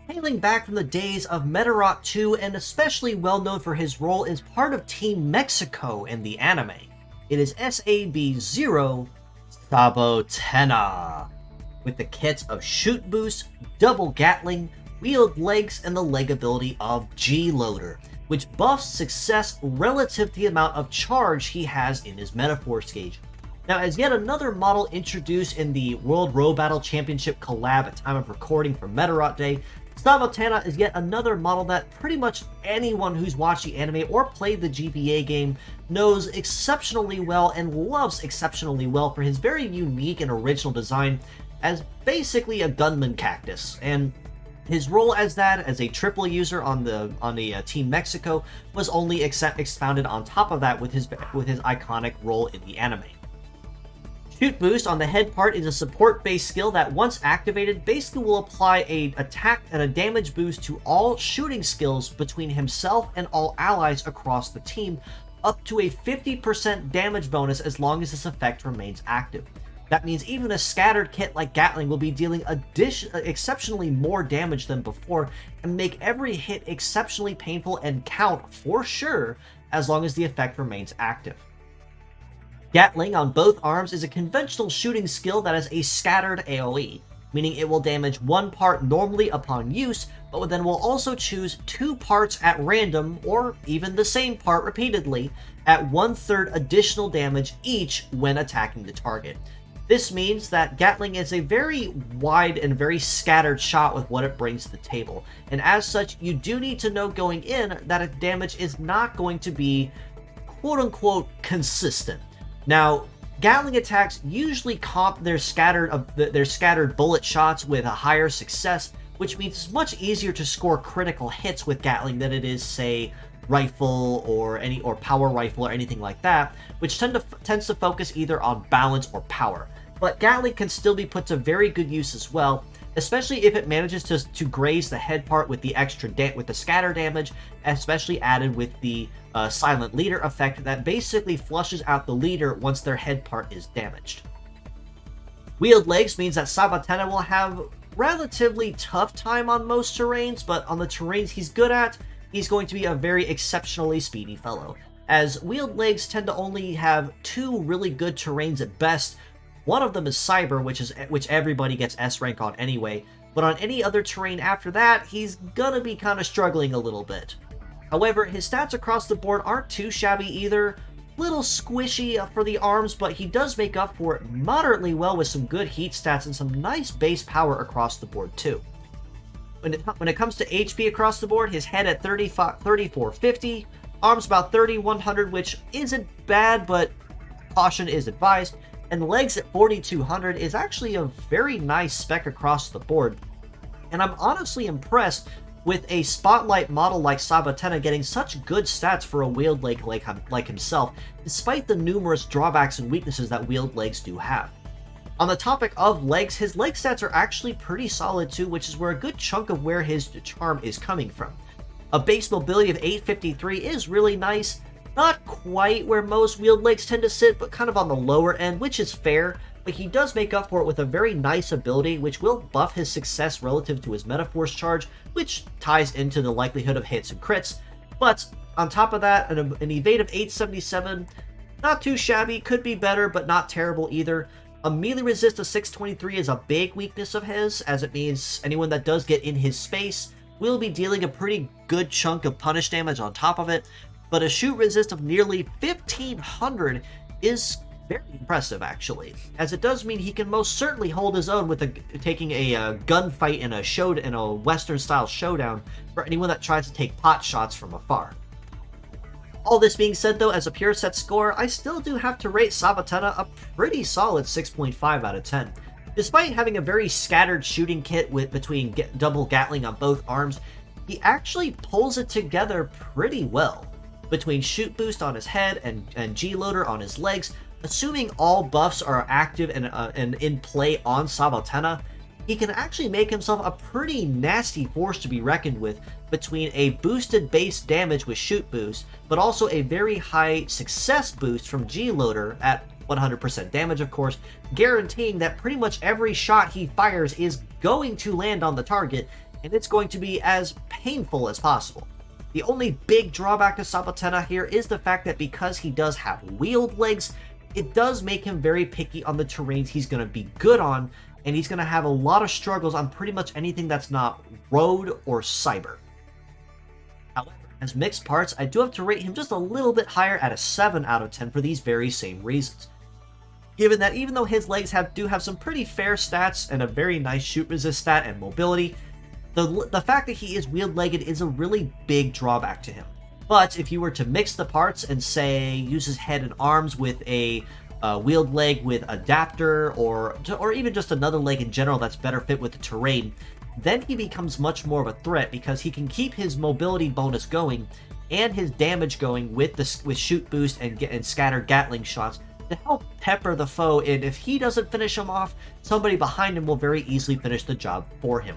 Hailing back from the days of Medarot 2 and especially well known for his role as part of Team Mexico in the anime, it is SAB00 Sabotenna, with the kits of Shoot Boost, Double Gatling, Wheeled Legs, and the leg ability of G-Loader, which buffs success relative to the amount of charge he has in his Metaforce gauge. Now, as yet another model introduced in the World Robattle Championship collab at time of recording for Medarot Day, Sabotenna is yet another model that pretty much anyone who's watched the anime or played the GBA game knows exceptionally well and loves exceptionally well for his very unique and original design as basically a gunman cactus. And his role as that, as a triple user on the Team Mexico, was only expounded on top of that with his iconic role in the anime. Shoot Boost on the head part is a support-based skill that, once activated, basically will apply a attack and a damage boost to all shooting skills between himself and all allies across the team, up to a 50% damage bonus as long as this effect remains active. That means even a scattered kit like Gatling will be dealing exceptionally more damage than before, and make every hit exceptionally painful and count for sure as long as the effect remains active. Gatling on both arms is a conventional shooting skill that has a scattered AoE, meaning it will damage one part normally upon use, but then will also choose two parts at random, or even the same part repeatedly, at 1/3 additional damage each when attacking the target. This means that Gatling is a very wide and very scattered shot with what it brings to the table, and as such, you do need to know going in that its damage is not going to be quote-unquote consistent. Now, Gatling attacks usually comp their scattered bullet shots with a higher success, which means it's much easier to score critical hits with Gatling than it is, say, rifle or power rifle or anything like that, which tends to focus either on balance or power. But Gatling can still be put to very good use as well, especially if it manages to graze the head part with the with the scatter damage, especially added with the silent leader effect that basically flushes out the leader once their head part is damaged. Wheeled Legs means that Sabotenna will have relatively tough time on most terrains, but on the terrains he's good at, he's going to be a very exceptionally speedy fellow, as Wheeled Legs tend to only have two really good terrains at best. One of them is Cyber, which everybody gets S rank on anyway, but on any other terrain after that, he's gonna be kind of struggling a little bit. However, his stats across the board aren't too shabby either. Little squishy for the arms, but he does make up for it moderately well with some good heat stats and some nice base power across the board too. When it comes to HP across the board, his head at 3450, arms about 3100, which isn't bad, but caution is advised, and legs at 4200 is actually a very nice spec across the board. And I'm honestly impressed with a spotlight model like Sabotenna getting such good stats for a wheeled leg like himself, despite the numerous drawbacks and weaknesses that wheeled legs do have. On the topic of legs, his leg stats are actually pretty solid too, which is where a good chunk of where his charm is coming from. A base mobility of 853 is really nice, not quite where most wheeled legs tend to sit, but kind of on the lower end, which is fair, but he does make up for it with a very nice ability which will buff his success relative to his Metaforce charge, which ties into the likelihood of hits and crits. But on top of that, an evade of 877, not too shabby, could be better, but not terrible either. A melee resist of 623 is a big weakness of his, as it means anyone that does get in his space will be dealing a pretty good chunk of punish damage on top of it, but a shoot resist of nearly 1500 is very impressive actually, as it does mean he can most certainly hold his own with taking a gunfight in a Western style showdown for anyone that tries to take pot shots from afar. All this being said though, as a pure set score, I still do have to rate Sabotenna a pretty solid 6.5 out of 10. Despite having a very scattered shooting kit between double Gatling on both arms, he actually pulls it together pretty well. Between Shoot Boost on his head and G-Loader on his legs, assuming all buffs are active and in play on Sabotenna, he can actually make himself a pretty nasty force to be reckoned with between a boosted base damage with Shoot Boost, but also a very high success boost from G-Loader at 100% damage, of course, guaranteeing that pretty much every shot he fires is going to land on the target, and it's going to be as painful as possible. The only big drawback to Sabotenna here is the fact that because he does have wheeled legs, it does make him very picky on the terrains he's going to be good on, and he's going to have a lot of struggles on pretty much anything that's not road or cyber. However, as mixed parts, I do have to rate him just a little bit higher at a 7 out of 10 for these very same reasons. Given that even though his legs do have some pretty fair stats and a very nice shoot resist stat and mobility, the fact that he is wheeled-legged is a really big drawback to him. But if you were to mix the parts and say use his head and arms with a wheeled leg with adapter or even just another leg in general that's better fit with the terrain, then he becomes much more of a threat because he can keep his mobility bonus going and his damage going with shoot boost and scatter Gatling shots to help pepper the foe, and if he doesn't finish him off, somebody behind him will very easily finish the job for him.